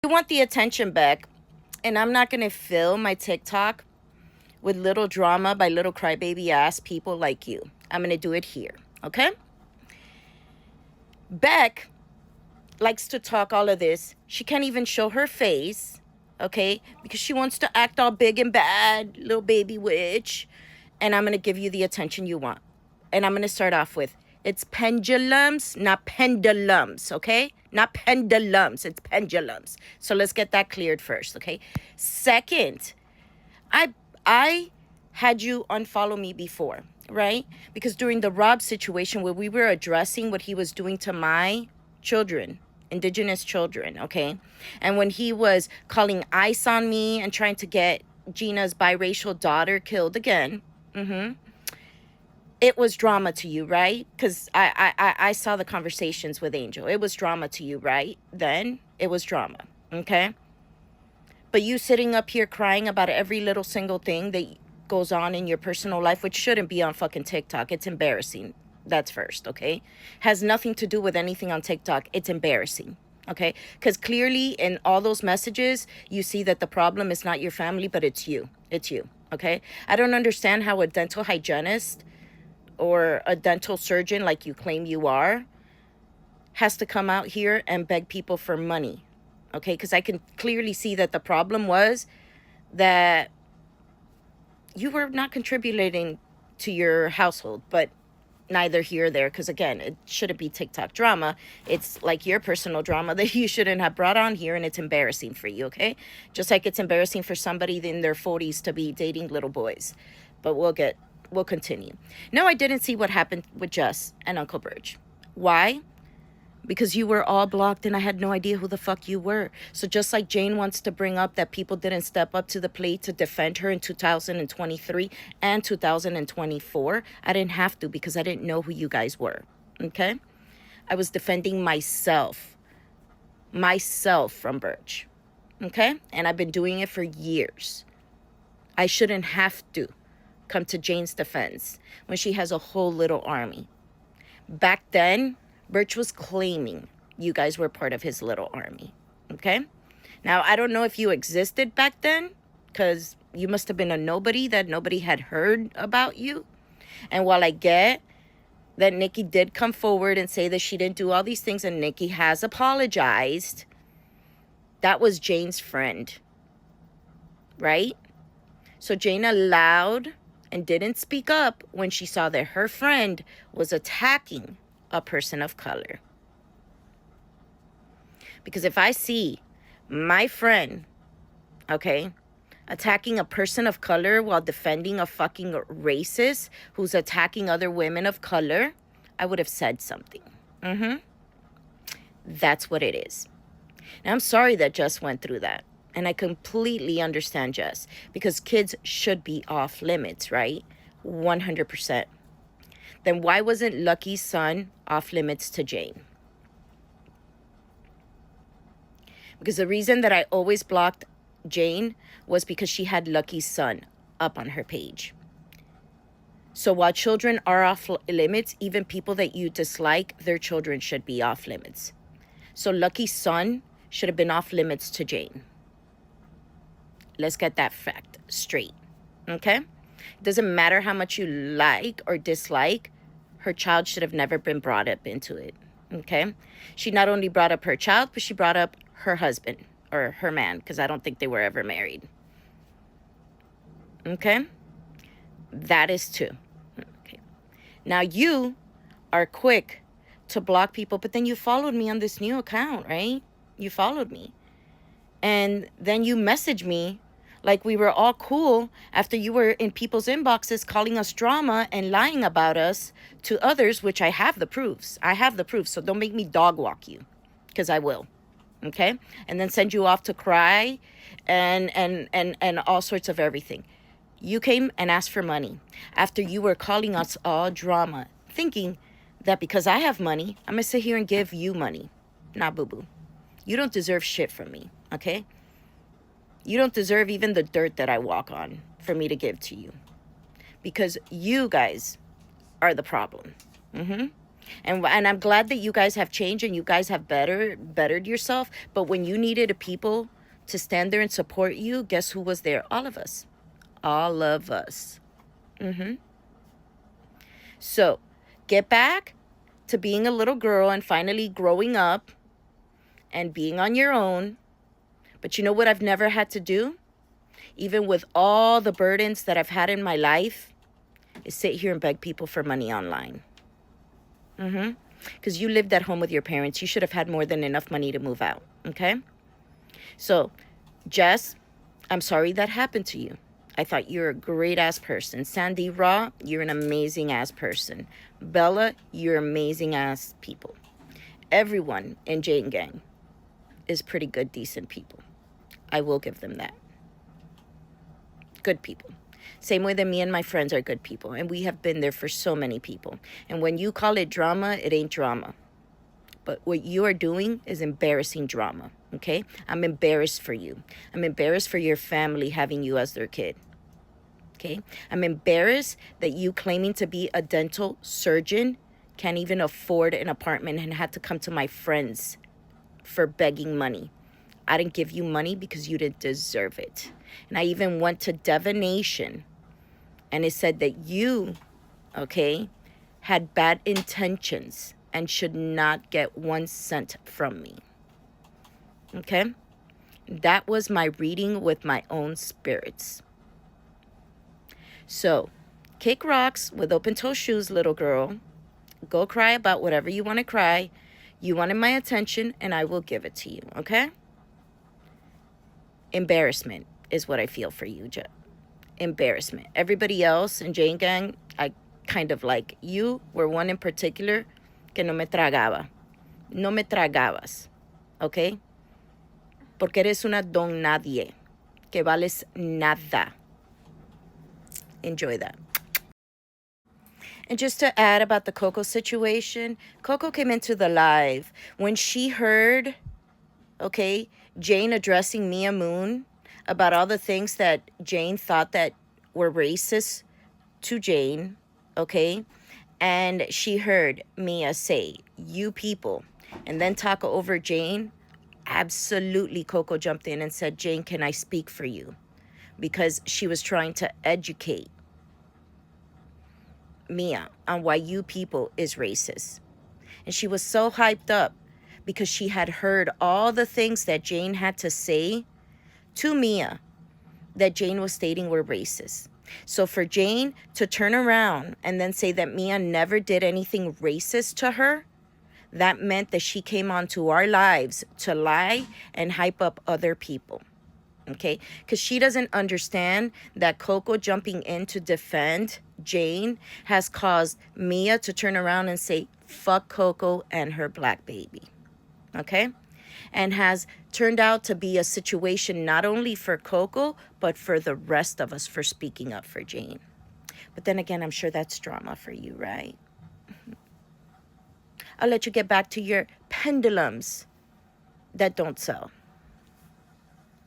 You want the attention back, and I'm not going to fill my TikTok with little drama by little crybaby ass people like you. I'm going to do it here, okay? Beck likes to talk all of this. She can't even show her face, okay? Because she wants to act all big and bad, little baby witch. And I'm going to give you the attention you want. And I'm going to start off with, it's pendulums, not pendulums, okay? Not pendulums, it's pendulums. So let's get that cleared first, okay? Second, I had you unfollow me before, right? Because during the Rob situation where we were addressing what he was doing to my children, indigenous children, okay? And when he was calling ICE on me and trying to get Gina's biracial daughter killed again, it was drama to you, right? Because I saw the conversations with Angel. It was drama to you, right? Then it was drama, okay? But you sitting up here crying about every little single thing that goes on in your personal life, which shouldn't be on fucking TikTok. It's embarrassing. That's first, okay? Has nothing to do with anything on TikTok. It's embarrassing, okay? Because clearly in all those messages, you see that the problem is not your family, but it's you. It's you, okay? I don't understand how a dental hygienist or a dental surgeon like you claim you are has to come out here and beg people for money, okay? Because I can clearly see that the problem was that you were not contributing to your household, but neither here or there, because again, it shouldn't be TikTok drama. It's like your personal drama that you shouldn't have brought on here, and it's embarrassing for you, okay? Just like it's embarrassing for somebody in their 40s to be dating little boys. But we'll continue. No, I didn't see what happened with Jess and Uncle Burge. Why? Because you were all blocked and I had no idea who the fuck you were. So just like Jane wants to bring up that people didn't step up to the plate to defend her in 2023 and 2024, I didn't have to because I didn't know who you guys were, okay? I was defending myself from Burge, okay? And I've been doing it for years. I shouldn't have to come to Jane's defense when she has a whole little army. Back then, Birch was claiming you guys were part of his little army, okay? Now, I don't know if you existed back then because you must have been a nobody that nobody had heard about you. And while I get that Nikki did come forward and say that she didn't do all these things and Nikki has apologized, that was Jane's friend, right? So Jane allowed and didn't speak up when she saw that her friend was attacking a person of color. Because if I see my friend, okay, attacking a person of color while defending a fucking racist who's attacking other women of color, I would have said something. That's what it is. And I'm sorry that Jess went through that. And I completely understand Jess, because kids should be off limits, right? 100%. Then why wasn't Lucky's son off limits to Jane? Because the reason that I always blocked Jane was because she had Lucky's son up on her page. So while children are off limits, even people that you dislike, their children should be off limits. So Lucky's son should have been off limits to Jane. Let's get that fact straight, okay? It doesn't matter how much you like or dislike, her child should have never been brought up into it, okay? She not only brought up her child, but she brought up her husband or her man, because I don't think they were ever married, okay? That is two, okay? Now you are quick to block people, but then you followed me on this new account, right? You followed me. And then you message me like we were all cool after you were in people's inboxes calling us drama and lying about us to others, which I have the proofs. I have the proofs, so don't make me dog walk you, because I will, okay? And then send you off to cry and all sorts of everything. You came and asked for money after you were calling us all drama, thinking that because I have money, I'm going to sit here and give you money. Nah, boo-boo. You don't deserve shit from me, okay? You don't deserve even the dirt that I walk on for me to give to you. Because you guys are the problem. And I'm glad that you guys have changed and you guys have bettered yourself. But when you needed a people to stand there and support you, guess who was there? All of us. All of us. So get back to being a little girl and finally growing up and being on your own. But you know what I've never had to do? Even with all the burdens that I've had in my life, is sit here and beg people for money online. Because you lived at home with your parents. You should have had more than enough money to move out. Okay? So, Jess, I'm sorry that happened to you. I thought you were a great ass person. Sandy Raw, you're an amazing ass person. Bella, you're amazing ass people. Everyone in Jane Gang is pretty good, decent people. I will give them that. Good people. Same way that me and my friends are good people. And we have been there for so many people. And when you call it drama, it ain't drama. But what you are doing is embarrassing drama. Okay? I'm embarrassed for you. I'm embarrassed for your family having you as their kid. Okay? I'm embarrassed that you claiming to be a dental surgeon can't even afford an apartment and had to come to my friends for begging money. I didn't give you money because you didn't deserve it. And I even went to divination and it said that you, okay, had bad intentions and should not get 1 cent from me. Okay? That was my reading with my own spirits. So, kick rocks with open-toe shoes, little girl. Go cry about whatever you want to cry. You wanted my attention, and I will give it to you, okay? Embarrassment is what I feel for you, embarrassment. Everybody else in Jane Gang, I kind of like. You were one in particular que no me tragaba. No me tragabas, okay? Porque eres una don nadie, que vales nada. Enjoy that. And just to add about the Coco situation, Coco came into the live when she heard, okay, Jane addressing Mia Moon about all the things that Jane thought that were racist to Jane, okay? And she heard Mia say, you people, and then talk over Jane. Absolutely, Coco jumped in and said, Jane, can I speak for you? Because she was trying to educate Mia on why you people is racist. And she was so hyped up because she had heard all the things that Jane had to say to Mia that Jane was stating were racist. So for Jane to turn around and then say that Mia never did anything racist to her, that meant that she came onto our lives to lie and hype up other people. Okay? Because she doesn't understand that Coco jumping in to defend Jane has caused Mia to turn around and say, fuck Coco and her black baby. Okay? And has turned out to be a situation not only for Coco, but for the rest of us for speaking up for Jane. But then again, I'm sure that's drama for you, right? I'll let you get back to your pendulums that don't sell.